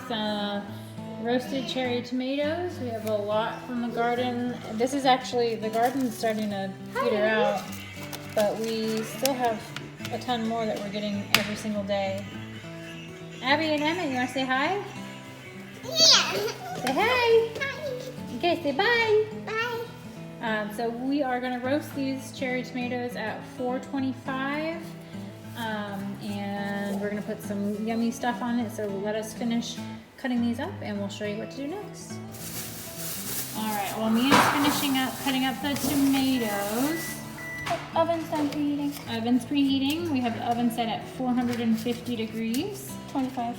some roasted cherry tomatoes. We have a lot from the garden. This is actually, the garden's starting to peter out, but we still have a ton more that we're getting every single day. Abby and Emmett, you want to say hi? Yeah. Say hi. Hi. Okay, say bye. Bye. So we are going to roast these cherry tomatoes at 425. And we're going to put some yummy stuff on it. So let us finish cutting these up and we'll show you what to do next. Alright, while Mia's finishing up cutting up the tomatoes. Oven's done preheating. Oven's preheating. We have the oven set at 450 degrees. 25.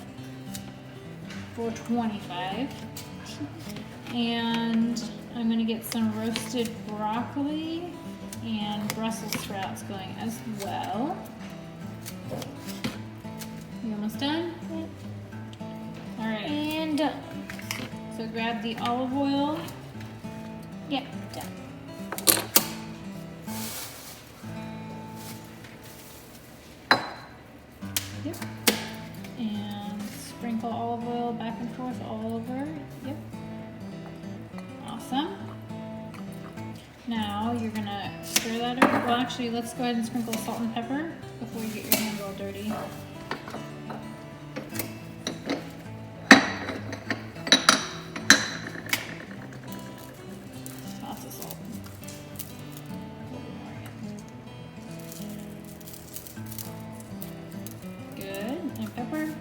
425. And I'm going to get some roasted broccoli and Brussels sprouts going as well. You almost done? Yep. All right. And done. So grab the olive oil. Yeah, done. Yep. And sprinkle olive oil back and forth all over. Yep. Awesome. Now you're gonna stir that over. Well, actually, let's go ahead and sprinkle salt and pepper before you get your hands all dirty. Lots of salt. Good. And pepper.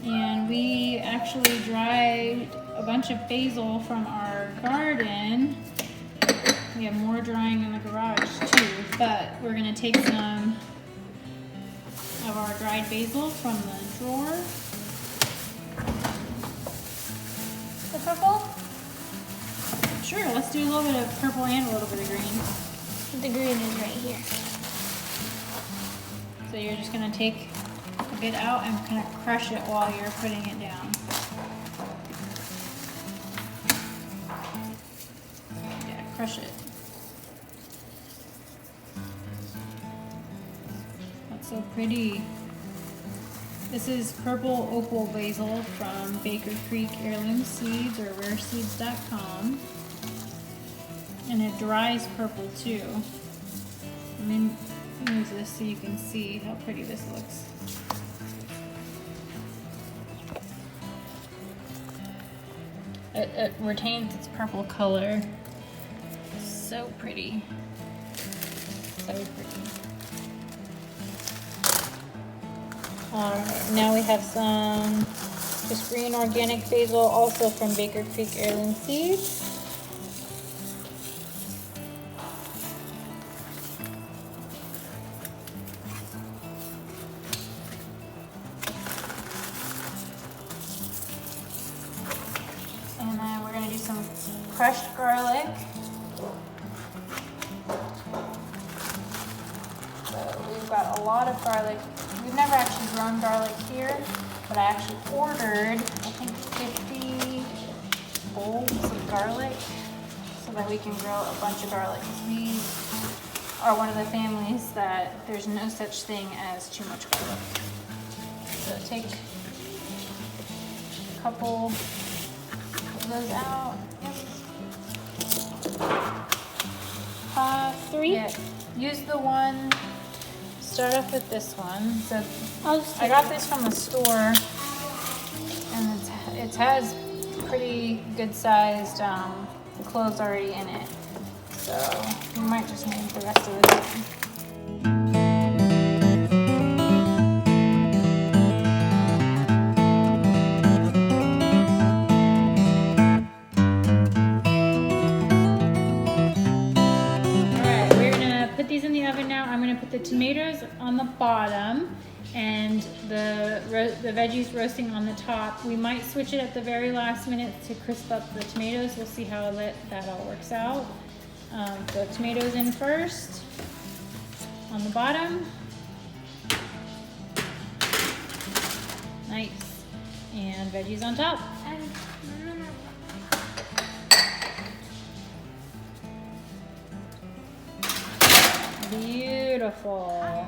And we actually dried a bunch of basil from our garden. We have more drying in the garage too, but we're gonna take some of our dried basil from the drawer. The purple? Sure, let's do a little bit of purple and a little bit of green. The green is right here. So you're just gonna take a bit out and kind of crush it while you're putting it down. Yeah, crush it. That's so pretty. This is purple opal basil from Baker Creek Heirloom Seeds or rareseeds.com. And it dries purple too. Let me move this so you can see how pretty this looks. It retains its purple color. So pretty. So pretty. Alright, now we have some just green organic basil, also from Baker Creek Heirloom Seeds. And then we're going to do some crushed garlic. So we've got a lot of garlic. We've never actually grown garlic here, but I actually ordered, I think, 50 bulbs of garlic so that we can grow a bunch of garlic. We are one of the families that there's no such thing as too much garlic. So take a couple of those out. Yep. 3? Yeah. Use the one. Start off with this one. So I I got this from the store, and it has pretty good sized cloves already in it. So you might just need the rest of the thing. These in the oven now. I'm going to put the tomatoes on the bottom and the veggies roasting on the top. We might switch it at the very last minute to crisp up the tomatoes. We'll see how that all works out. So tomatoes in first on the bottom. Nice. And veggies on top. beautiful.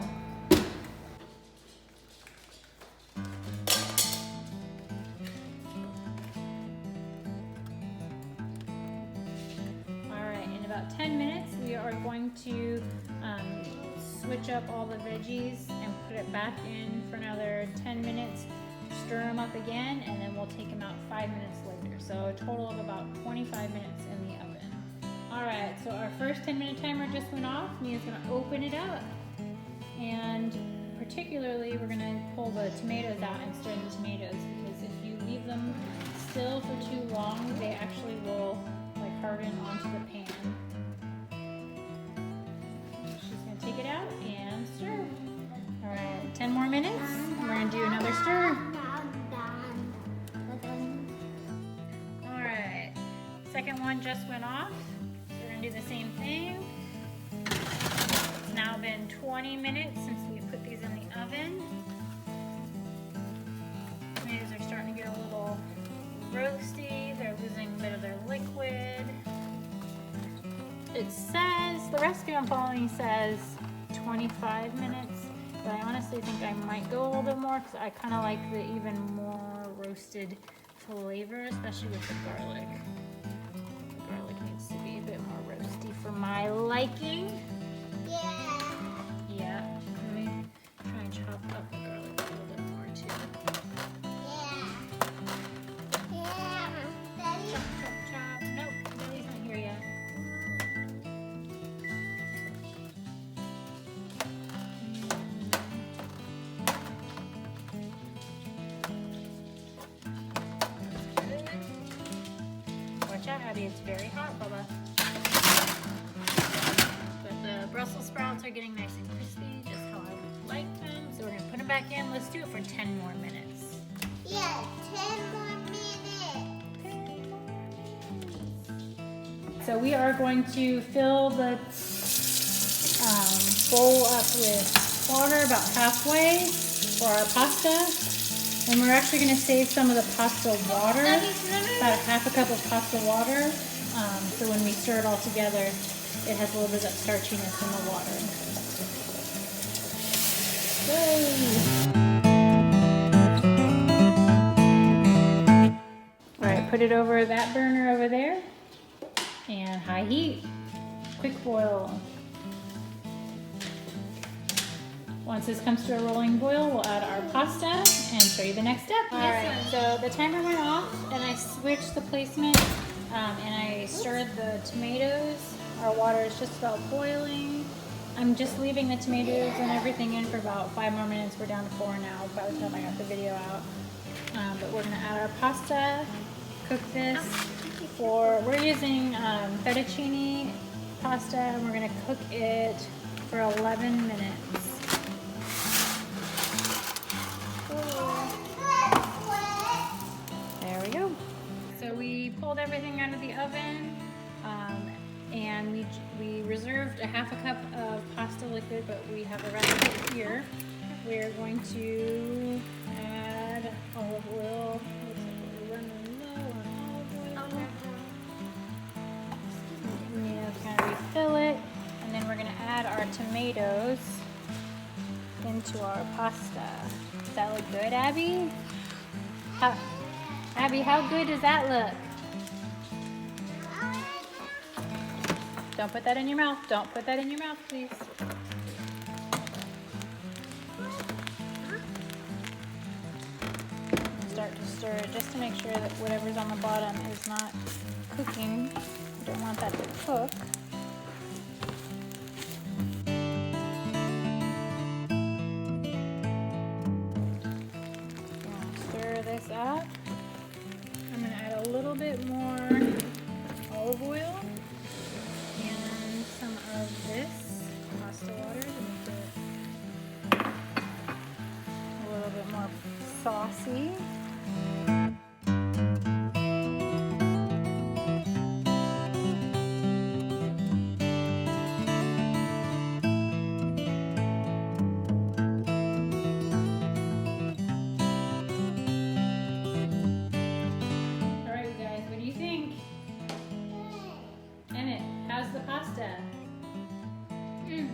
Alright, in about 10 minutes we are going to switch up all the veggies and put it back in for another 10 minutes, stir them up again, and then we'll take them out 5 minutes later. So a total of about 25 minutes in the oven. Alright, so our first 10-minute timer just went off. Mia's going to open it up, and particularly we're going to pull the tomatoes out and stir the tomatoes, because if you leave them still for too long, they actually will like harden onto the pan. She's going to take it out and stir. Alright, 10 more minutes. We're going to do another stir. Alright, second one just went off. So we're going to do the same thing. It's now been 20 minutes since we put these in the oven. Tomatoes are starting to get a little roasty. They're losing a bit of their liquid. It says, the recipe I'm following says 25 minutes, but I honestly think I might go a little bit more because I kind of like the even more roasted flavor, especially with the garlic. The garlic needs to be a bit more roasty for my liking. Yeah, let me try and chop up the garlic a little bit more too. Chop, chop, chop. Nope, Lily's not here yet. Watch out, Abby, it's very hot, Bubba. But the Brussels sprouts are getting nice and crispy, just how I would like them. So we're gonna put them back in. Let's do it for 10 more minutes. Yeah, 10 more minutes. So we are going to fill the bowl up with water about halfway for our pasta. And we're actually going to save some of the pasta water, about half a cup of pasta water. So when we stir it all together, it has a little bit of that starchiness in the water. Yay! Alright, put it over that burner over there. And high heat, quick boil. Once this comes to a rolling boil, we'll add our pasta and show you the next step. Alright, so the timer went off and I switched the placement and I stirred the tomatoes. Our water is just about boiling. I'm just leaving the tomatoes and everything in for about 5 more minutes. We're down to 4 now by the time I got the video out. But we're going to add our pasta, cook this we're using fettuccine pasta, and we're going to cook it for 11 minutes. There we go. So we pulled everything out of the oven, and we reserved a half a cup of pasta liquid, but we have the rest of it here. We're going to add olive oil. Looks like we're running low on olive oil. Kind of refill it, and then we're going to add our tomatoes into our pasta. Does that look good, Abby? Abby, how good does that look? Don't put that in your mouth. Don't put that in your mouth, please. Start to stir it just to make sure that whatever's on the bottom is not cooking. We don't want that to cook. Stir this up. I'm going to add a little bit more olive oil and some of this pasta water to make it a little bit more saucy. How's the pasta? Emmett.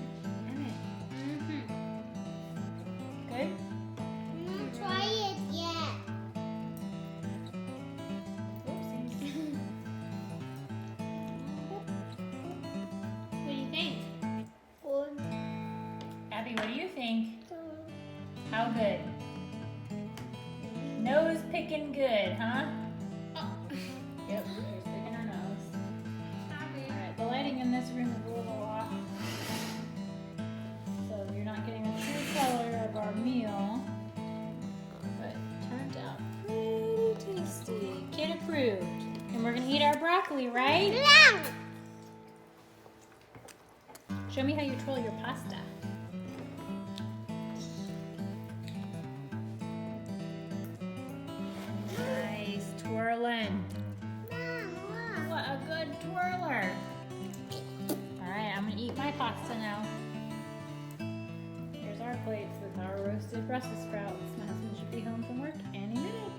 How good? Nose picking good, huh? Yep, she's picking her nose. Alright, the lighting in this room is a little off. So you're not getting the true color of our meal. But it turned out pretty tasty. Kid approved. And we're gonna eat our broccoli, right? No. Show me how you twirl your pasta. Nice twirling. Mom, What a good twirler. Alright, I'm gonna eat my pasta now. Here's our plates with our roasted Brussels sprouts. My husband should be home from work any minute.